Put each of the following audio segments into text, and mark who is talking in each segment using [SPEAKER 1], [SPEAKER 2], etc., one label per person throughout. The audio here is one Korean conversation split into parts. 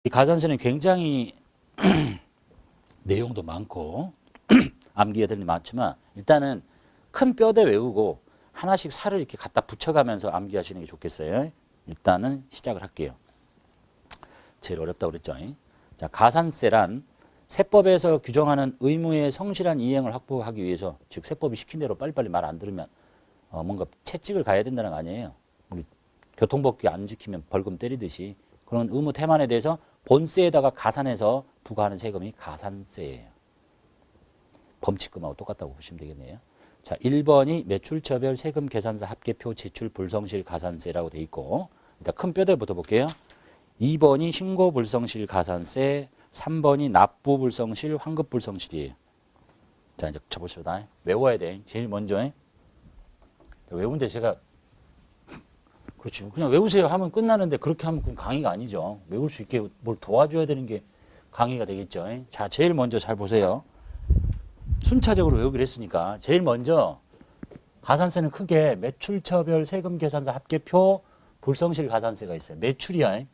[SPEAKER 1] 이 가산세는 굉장히 내용도 많고 암기 애들이 많지만 일단은 큰 뼈대 외우고 하나씩 살을 이렇게 갖다 붙여가면서 암기하시는 게 좋겠어요. 일단은 시작을 할게요. 제일 어렵다고 그랬죠. 자, 가산세란 세법에서 규정하는 의무의 성실한 이행을 확보하기 위해서, 즉 세법이 시킨 대로 빨리빨리 말 안 들으면 뭔가 채찍을 가야 된다는 거 아니에요. 우리 교통법규 안 지키면 벌금 때리듯이 그런 의무 태만에 대해서 본세에다가 가산해서 부과하는 세금이 가산세예요. 범칙금하고 똑같다고 보시면 되겠네요. 자, 1번이 매출처별 세금 계산서 합계표 제출 불성실 가산세라고 돼 있고, 일단 큰 뼈대부터 볼게요. 2번이 신고 불성실 가산세, 3번이 납부 불성실, 환급 불성실이에요. 자, 이제 쳐보시다. 외워야 돼. 제일 먼저. 외우는데 제가 그렇지. 그냥 외우세요 하면 끝나는데 그렇게 하면 그건 강의가 아니죠. 외울 수 있게 뭘 도와줘야 되는 게 강의가 되겠죠. 자, 제일 먼저 잘 보세요. 순차적으로 외우기로 했으니까 제일 먼저 가산세는 크게 매출처별 세금 계산서 합계표 불성실 가산세가 있어요. 매출이야.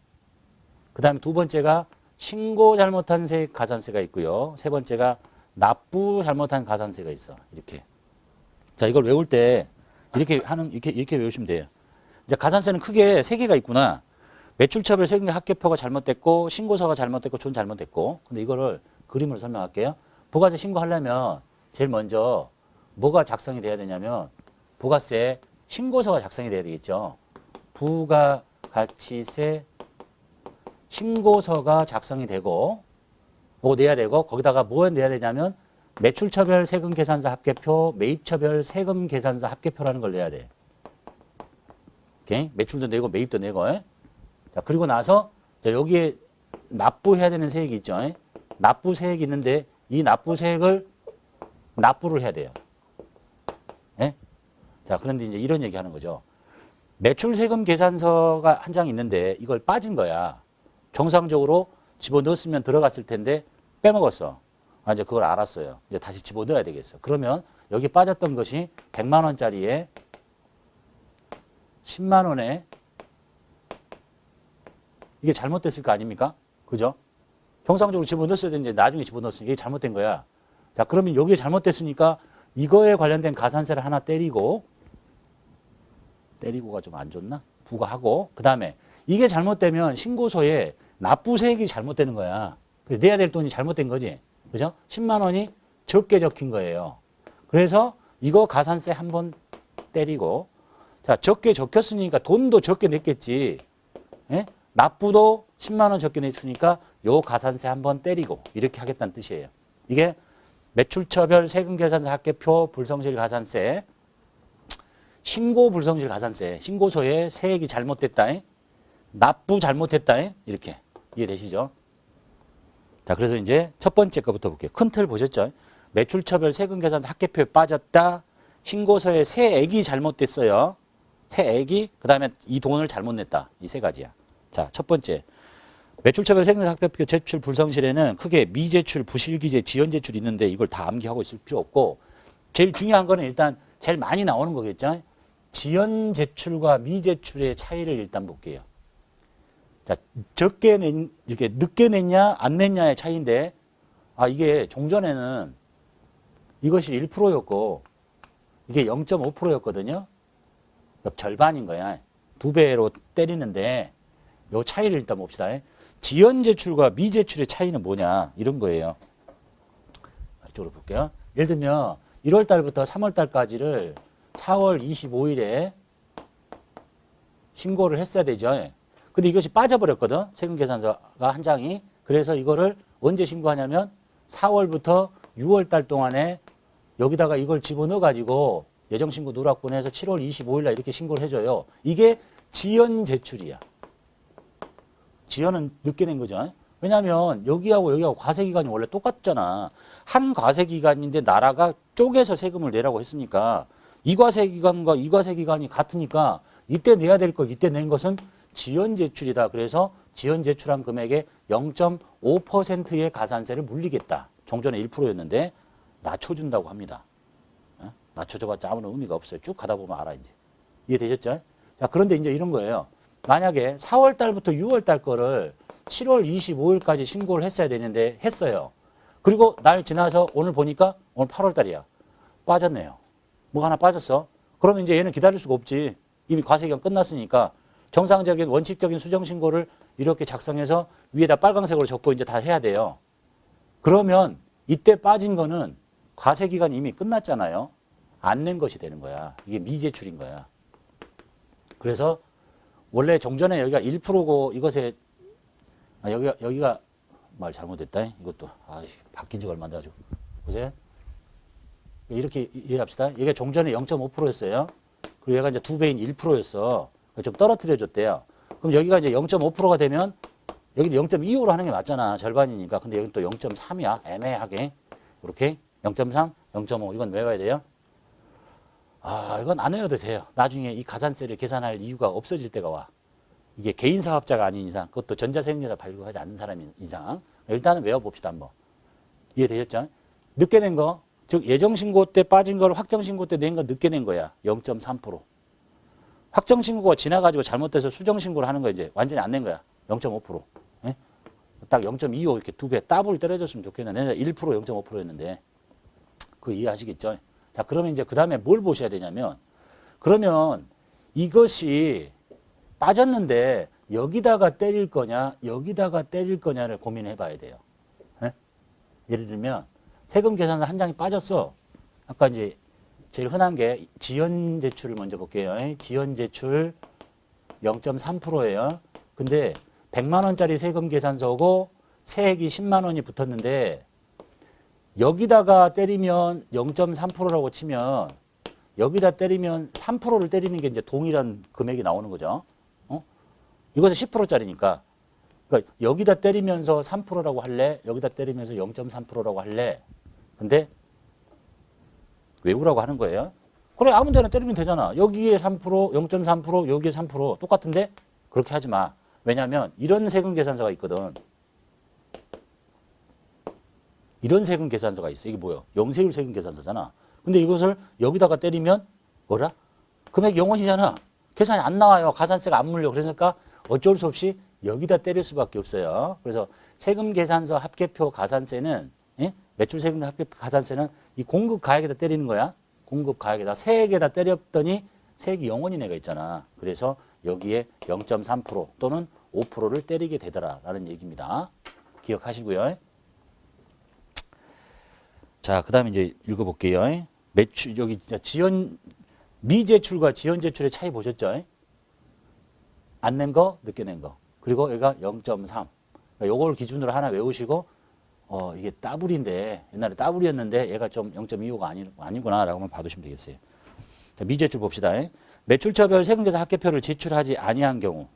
[SPEAKER 1] 그 다음에 두 번째가 신고 잘못한 세액 가산세가 있고요. 세 번째가 납부 잘못한 가산세가 있어. 이렇게. 자, 이걸 외울 때 이렇게 외우시면 돼요. 이제 가산세는 크게 세 개가 있구나. 매출처별 세금 합계표가 잘못됐고, 신고서가 잘못됐고, 존 잘못됐고. 근데 이거를 그림으로 설명할게요. 부가세 신고하려면 제일 먼저 뭐가 작성이 돼야 되냐면 부가세 신고서가 작성이 돼야 되겠죠. 부가가치세 신고서가 작성이 되고, 그거 내야 되고, 거기다가 뭐 내야 되냐면 매출처별 세금 계산서 합계표, 매입처별 세금 계산서 합계표라는 걸 내야 돼. 오케이? 매출도 내고 매입도 내고. 자, 그리고 나서 자, 여기에 납부해야 되는 세액이 있죠. 납부 세액이 있는데 이 납부 세액을 납부를 해야 돼요. 예? 자, 그런데 이제 이런 얘기 하는 거죠. 매출세금 계산서가 한 장 있는데 이걸 빠진 거야. 정상적으로 집어넣었으면 들어갔을 텐데 빼먹었어. 아, 이제 그걸 알았어요. 이제 다시 집어넣어야 되겠어. 그러면 여기 빠졌던 것이 100만 원짜리에 10만 원에 이게 잘못됐을 거 아닙니까? 그죠? 정상적으로 집어넣었어야 되는데 나중에 집어넣었으니까 이게 잘못된 거야. 자, 그러면 여기에 잘못됐으니까 이거에 관련된 가산세를 하나 때리고가 좀 안 좋나? 부과하고, 그 다음에 이게 잘못되면 신고서에 납부세액이 잘못되는 거야. 그래서 내야 될 돈이 잘못된 거지. 그죠? 10만 원이 적게 적힌 거예요. 그래서 이거 가산세 한번 때리고, 자, 적게 적혔으니까 돈도 적게 냈겠지. 예? 납부도 10만 원 적게 냈으니까 요 가산세 한번 때리고 이렇게 하겠다는 뜻이에요. 이게 매출처별 세금 계산서 합계표 불성실 가산세, 신고 불성실 가산세, 신고서에 세액이 잘못됐다, 납부 잘못했다, 이렇게 이해되시죠? 자, 그래서 이제 첫 번째 거부터 볼게요. 큰 틀 보셨죠? 매출처별 세금 계산서 합계표에 빠졌다, 신고서에 세액이 잘못됐어요. 세액이, 그 다음에 이 돈을 잘못 냈다. 이 세 가지야. 자, 첫 번째. 매출처별 세금 합계표 제출 불성실에는 크게 미제출, 부실기재, 지연제출이 있는데 이걸 다 암기하고 있을 필요 없고, 제일 중요한 거는 일단 제일 많이 나오는 거겠죠. 지연제출과 미제출의 차이를 일단 볼게요. 자, 이렇게 늦게 냈냐, 안 냈냐의 차이인데, 아, 이게 종전에는 이것이 1%였고, 이게 0.5%였거든요. 절반인 거야. 2배로 때리는데 요 차이를 일단 봅시다. 지연 제출과 미제출의 차이는 뭐냐 이런 거예요. 이쪽으로 볼게요. 예를 들면 1월 달부터 3월 달까지를 4월 25일에 신고를 했어야 되죠. 근데 이것이 빠져버렸거든. 세금계산서가 한 장이. 그래서 이거를 언제 신고하냐면 4월부터 6월 달 동안에 여기다가 이걸 집어넣어 가지고 예정신고 누락분 해서 7월 25일 날 이렇게 신고를 해줘요. 이게 지연 제출이야. 지연은 늦게 낸 거죠. 왜냐하면 여기하고 여기하고 과세기간이 원래 똑같잖아. 한 과세기간인데 나라가 쪼개서 세금을 내라고 했으니까 이 과세기간과 이 과세기간이 같으니까 이때 내야 될 거 이때 낸 것은 지연 제출이다. 그래서 지연 제출한 금액의 0.5%의 가산세를 물리겠다. 종전에 1%였는데 낮춰준다고 합니다. 낮춰줘봤자 아무런 의미가 없어요. 쭉 가다 보면 알아, 이제. 이해되셨죠? 자, 그런데 이제 이런 거예요. 만약에 4월 달부터 6월 달 거를 7월 25일까지 신고를 했어야 되는데 했어요. 그리고 날 지나서 오늘 보니까 오늘 8월 달이야. 빠졌네요. 뭐가 하나 빠졌어. 그러면 이제 얘는 기다릴 수가 없지. 이미 과세기간 끝났으니까 정상적인 원칙적인 수정신고를 이렇게 작성해서 위에다 빨간색으로 적고 이제 다 해야 돼요. 그러면 이때 빠진 거는 과세기간이 이미 끝났잖아요. 안 낸 것이 되는 거야. 이게 미제출인 거야. 그래서 원래 종전에 여기가 1%고 이것에 여기가 말 잘못했다. 이것도 바뀐 지가 얼마 안 돼가지고 보세요. 이렇게 이해합시다. 이게 종전에 0.5%였어요. 그리고 얘가 이제 2배인 1%였어. 좀 떨어뜨려 줬대요. 그럼 여기가 이제 0.5%가 되면 여기도 0.25로 하는 게 맞잖아. 절반이니까. 근데 여기 또 0.3이야. 애매하게. 이렇게 0.3, 0.5 이건 외워야 돼요. 이건 안 외워도 돼요. 나중에 이 가산세를 계산할 이유가 없어질 때가 와. 이게 개인 사업자가 아닌 이상, 그것도 전자세금계사 발급하지 않는 사람인 이상. 일단은 외워봅시다, 한번. 이해되셨죠? 늦게 낸 거, 즉 예정신고 때 빠진 걸 확정신고 때 낸 거 늦게 낸 거야. 0.3%. 확정신고가 지나가지고 잘못돼서 수정신고를 하는 거 이제 완전히 안 낸 거야. 0.5%. 예? 딱 0.25 이렇게 2배 더블 때려줬으면 좋겠는데 1% 0.5%였는데 그거 이해하시겠죠? 자, 그러면 이제 그 다음에 뭘 보셔야 되냐면 그러면 이것이 빠졌는데 여기다가 때릴 거냐 여기다가 때릴 거냐를 고민해 봐야 돼요. 예? 예를 들면 세금 계산서 한 장이 빠졌어. 아까 이제 제일 흔한 게 지연 제출을 먼저 볼게요. 지연 제출 0.3%예요. 근데 100만 원짜리 세금 계산서고 세액이 10만 원이 붙었는데 여기다가 때리면 0.3%라고 치면 여기다 때리면 3%를 때리는 게 이제 동일한 금액이 나오는 거죠. 이것은 10%짜리니까. 그러니까 여기다 때리면서 3%라고 할래? 여기다 때리면서 0.3%라고 할래? 근데 외우라고 하는 거예요. 그래, 아무 데나 때리면 되잖아. 여기에 3%, 0.3%, 여기에 3% 똑같은데? 그렇게 하지 마. 왜냐하면 이런 세금 계산서가 있거든. 이런 세금 계산서가 있어. 이게 뭐야? 영세율 세금 계산서잖아. 근데 이것을 여기다가 때리면 뭐라? 금액 0원이잖아. 계산이 안 나와요. 가산세가 안 물려. 그러니까 어쩔 수 없이 여기다 때릴 수밖에 없어요. 그래서 세금 계산서 합계표 가산세는 매출 세금 합계표 가산세는 이 공급 가액에다 때리는 거야. 공급 가액에다 세액에다 때렸더니 세액이 0원이 내가 있잖아. 그래서 여기에 0.3% 또는 5%를 때리게 되더라라는 얘기입니다. 기억하시고요. 자, 그다음에 이제 읽어볼게요. 매출 여기 진짜 지연 미제출과 지연 제출의 차이 보셨죠? 안 낸 거, 늦게 낸 거. 그리고 여기가 0.3. 그러니까 요걸 기준으로 하나 외우시고 이게 따블인데 옛날에 따블이었는데 얘가 좀 0.25가 아니구나라고만 봐두시면 되겠어요. 자, 미제출 봅시다. 매출처별 세금계산 합계표를 제출하지 아니한 경우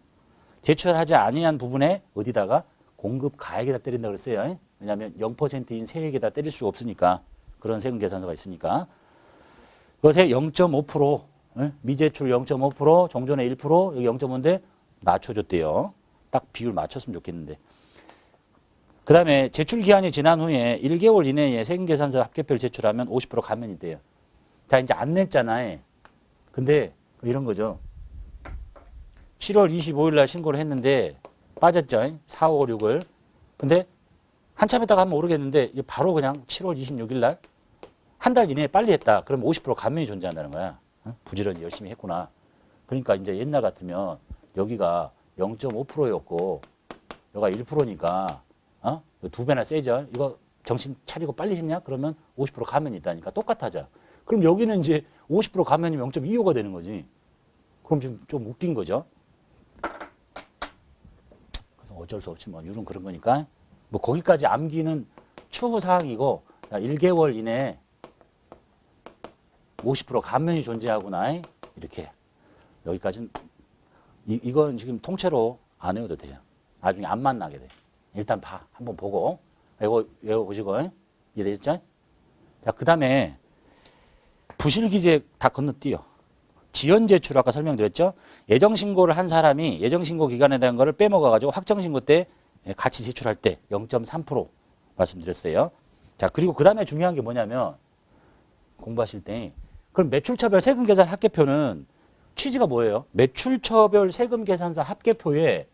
[SPEAKER 1] 제출하지 아니한 부분에 어디다가 공급 가액에다 때린다 그랬어요. 왜냐하면 0%인 세액에다 때릴 수가 없으니까 그런 세금 계산서가 있으니까 그것에 0.5% 미제출 0.5% 종전에 1% 여기 0.5인데 낮춰줬대요. 딱 비율 맞췄으면 좋겠는데. 그 다음에 제출 기한이 지난 후에 1개월 이내에 세금 계산서 합계표를 제출하면 50% 감면이 돼요. 자, 이제 안 냈잖아요. 근데 이런 거죠. 7월 25일 날 신고를 했는데 빠졌죠. 4, 5, 6을. 근데 한참 있다가 하면 모르겠는데 바로 그냥 7월 26일 날 한 달 이내에 빨리 했다. 그럼 50% 감면이 존재한다는 거야. 부지런히 열심히 했구나. 그러니까 이제 옛날 같으면 여기가 0.5%였고 여기가 1%니까 2배나 세죠. 이거 정신 차리고 빨리 했냐? 그러면 50% 감면이 있다니까 똑같아져. 그럼 여기는 이제 50% 감면이면 0.25가 되는 거지. 그럼 좀 웃긴 거죠. 그래서 어쩔 수 없지 뭐 율은 그런 거니까 뭐 거기까지 암기는 추후 사항이고 1개월 이내에 50% 감면이 존재하구나. 이렇게 여기까지는 이건 지금 통째로 안 외워도 돼요. 나중에 안 만나게 돼. 일단 한번 보고 이거 외워보시고 이해되셨죠? 자, 그 다음에 부실기재 다 건너뛰어. 지연제출 아까 설명드렸죠? 예정신고를 한 사람이 예정신고 기간에 대한 거를 빼먹어가지고 확정신고 때 같이 제출할 때 0.3% 말씀드렸어요. 자, 그리고 그 다음에 중요한 게 뭐냐면 공부하실 때 그럼 매출처별 세금계산 합계표는 취지가 뭐예요? 매출처별 세금계산서 합계표에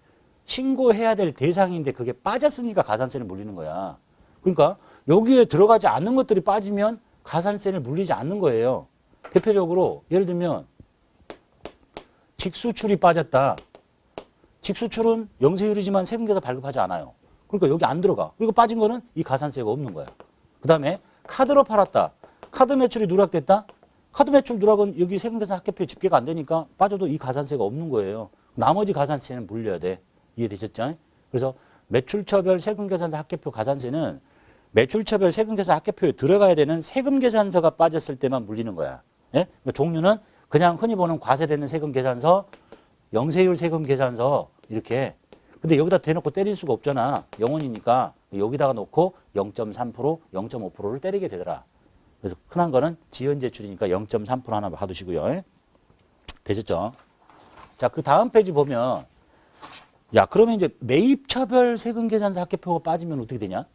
[SPEAKER 1] 신고해야 될 대상인데 그게 빠졌으니까 가산세를 물리는 거야. 그러니까 여기에 들어가지 않는 것들이 빠지면 가산세를 물리지 않는 거예요. 대표적으로 예를 들면 직수출이 빠졌다. 직수출은 영세율이지만 세금계산 발급하지 않아요. 그러니까 여기 안 들어가. 그리고 빠진 거는 이 가산세가 없는 거야. 그 다음에 카드로 팔았다. 카드 매출이 누락됐다. 카드 매출 누락은 여기 세금계산 합계표에 집계가 안 되니까 빠져도 이 가산세가 없는 거예요. 나머지 가산세는 물려야 돼. 이해되셨죠? 그래서 매출처별 세금계산서 합계표 가산세는 매출처별 세금계산 합계표에 들어가야 되는 세금계산서가 빠졌을 때만 물리는 거야. 예? 그러니까 종류는 그냥 흔히 보는 과세되는 세금계산서, 영세율 세금계산서 이렇게. 근데 여기다 대놓고 때릴 수가 없잖아. 영원이니까 여기다가 놓고 0.3%, 0.5%를 때리게 되더라. 그래서 흔한 거는 지연제출이니까 0.3% 하나 봐두시고요. 되셨죠? 자, 그 다음 페이지 보면 야, 그러면 이제 매입처별 세금계산서 합계표가 빠지면 어떻게 되냐?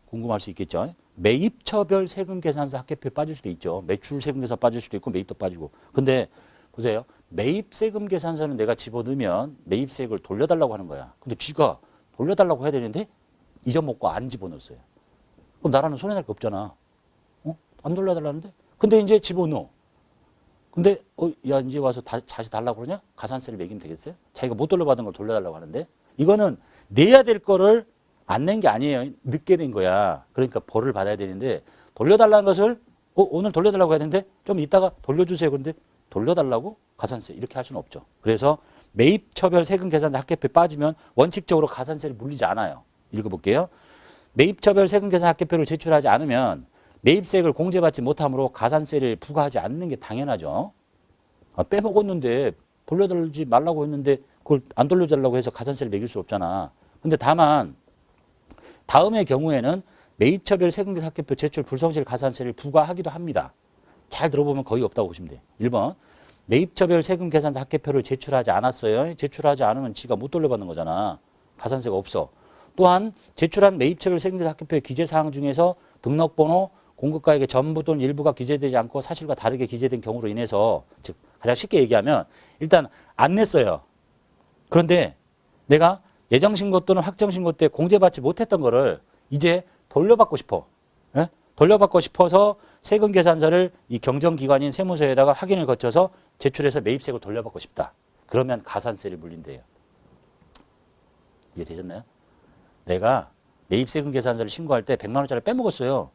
[SPEAKER 1] 궁금할 수 있겠죠? 매입처별 세금계산서 합계표에 빠질 수도 있죠. 매출 세금계산 빠질 수도 있고 매입도 빠지고. 근데 보세요. 매입세금계산서는 내가 집어넣으면 매입세액을 돌려달라고 하는 거야. 근데 쥐가 돌려달라고 해야 되는데 잊어먹고 안 집어넣었어요. 그럼 나라는 손해날 게 없잖아. 안 돌려달라는데? 근데 이제 집어넣어. 근데 야 이제 와서 다시 달라고 그러냐? 가산세를 매기면 되겠어요? 자기가 못 돌려받은 걸 돌려달라고 하는데 이거는 내야 될 거를 안 낸 게 아니에요. 늦게 낸 거야. 그러니까 벌을 받아야 되는데 돌려달라는 것을 오늘 돌려달라고 해야 되는데 좀 이따가 돌려주세요. 그런데 돌려달라고? 가산세 이렇게 할 수는 없죠. 그래서 매입처별 세금계산서 합계표에 빠지면 원칙적으로 가산세를 물리지 않아요. 읽어볼게요. 매입처별 세금계산 합계표를 제출하지 않으면 매입세액을 공제받지 못하므로 가산세를 부과하지 않는 게 당연하죠. 빼먹었는데 돌려달지 말라고 했는데 그걸 안 돌려달라고 해서 가산세를 매길 수 없잖아. 근데 다만 다음의 경우에는 매입처별 세금계산 합계표 제출 불성실 가산세를 부과하기도 합니다. 잘 들어보면 거의 없다고 보시면 돼요. 1번 매입처별 세금계산서 합계표를 제출하지 않았어요. 제출하지 않으면 지가 못 돌려받는 거잖아. 가산세가 없어. 또한 제출한 매입처별 세금계산 합계표의 기재사항 중에서 등록번호, 공급가액의 전부 또는 일부가 기재되지 않고 사실과 다르게 기재된 경우로 인해서 즉 가장 쉽게 얘기하면 일단 안 냈어요. 그런데 내가 예정신고 또는 확정신고 때 공제받지 못했던 거를 이제 돌려받고 싶어. 예? 돌려받고 싶어서 세금계산서를 이 경정기관인 세무서에다가 확인을 거쳐서 제출해서 매입세액을 돌려받고 싶다. 그러면 가산세를 물린대요. 이해되셨나요? 내가 매입세금계산서를 신고할 때 100만 원짜리 빼먹었어요.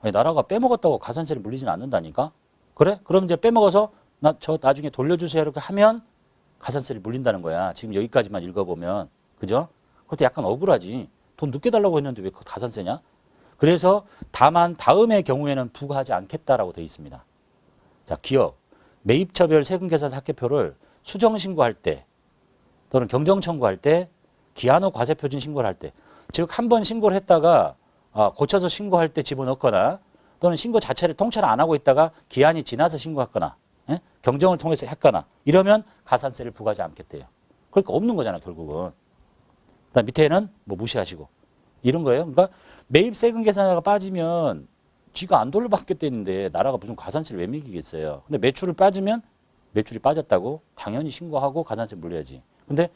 [SPEAKER 1] 아니, 나라가 빼먹었다고 가산세를 물리지는 않는다니까? 그래? 그럼 이제 빼먹어서 저 나중에 돌려주세요 이렇게 하면 가산세를 물린다는 거야. 지금 여기까지만 읽어보면. 그죠? 그것도 약간 억울하지. 돈 늦게 달라고 했는데 왜 가산세냐? 그래서 다만 다음의 경우에는 부과하지 않겠다라고 되어 있습니다. 자, 기억. 매입처별 세금계산 합계표를 수정신고할 때 또는 경정청구할 때 기한 후 과세표준 신고를 할 때 즉 한 번 신고를 했다가 고쳐서 신고할 때 집어넣거나 또는 신고 자체를 통째로 안 하고 있다가 기한이 지나서 신고했거나 경정을 통해서 했거나 이러면 가산세를 부과하지 않겠대요. 그러니까 없는 거잖아 결국은. 그다음 밑에는 뭐 무시하시고 이런 거예요. 그러니까 매입세금 계산서가 빠지면 쥐가 안 돌려받겠다는데 나라가 무슨 가산세를 왜 매기겠어요. 근데 매출을 빠지면 매출이 빠졌다고 당연히 신고하고 가산세 물려야지. 근데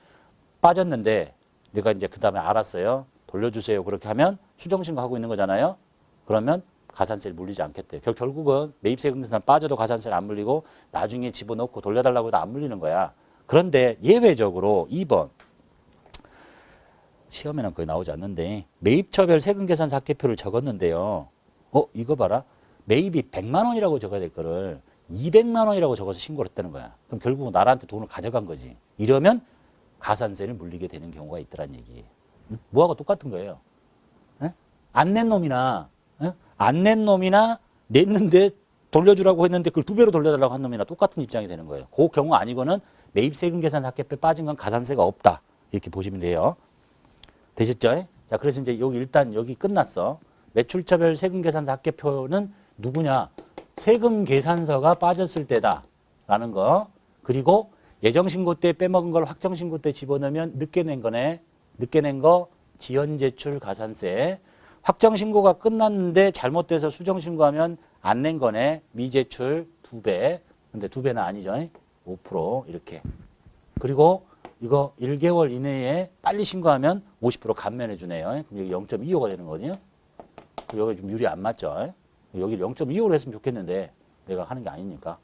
[SPEAKER 1] 빠졌는데 내가 이제 그 다음에 알았어요. 돌려주세요. 그렇게 하면 수정신고하고 있는 거잖아요. 그러면 가산세를 물리지 않겠대요. 결국은 매입세금 계산 빠져도 가산세를 안 물리고 나중에 집어넣고 돌려달라고 해도 안 물리는 거야. 그런데 예외적으로 2번 시험에는 거의 나오지 않는데 매입처별 세금계산서 합계표를 적었는데요. 이거 봐라. 매입이 100만 원이라고 적어야 될 거를 200만 원이라고 적어서 신고를 했다는 거야. 그럼 결국은 나라한테 돈을 가져간 거지. 이러면 가산세를 물리게 되는 경우가 있더란 얘기예요. 뭐하고 똑같은 거예요. 안 낸 놈이나 안 낸 놈이나 냈는데 돌려주라고 했는데 그걸 2배로 돌려달라고 한 놈이나 똑같은 입장이 되는 거예요. 그 경우 아니고는 매입세금계산서 합계표에 빠진 건 가산세가 없다. 이렇게 보시면 돼요. 되셨죠? 자, 그래서 이제 여기 일단 여기 끝났어. 매출처별 세금계산서 합계표는 누구냐? 세금계산서가 빠졌을 때다라는 거. 그리고 예정신고 때 빼먹은 걸 확정신고 때 집어넣으면 늦게 낸 거네. 늦게 낸 거 지연제출 가산세. 확정신고가 끝났는데 잘못돼서 수정신고하면 안 낸 거네. 미제출 2배. 근데 2배는 아니죠. 5% 이렇게. 그리고 이거 1개월 이내에 빨리 신고하면 50% 감면해 주네요. 그럼 여기 0.25가 되는 거거든요. 여기 좀 율이 안 맞죠? 여기 0.25로 했으면 좋겠는데 내가 하는 게 아니니까.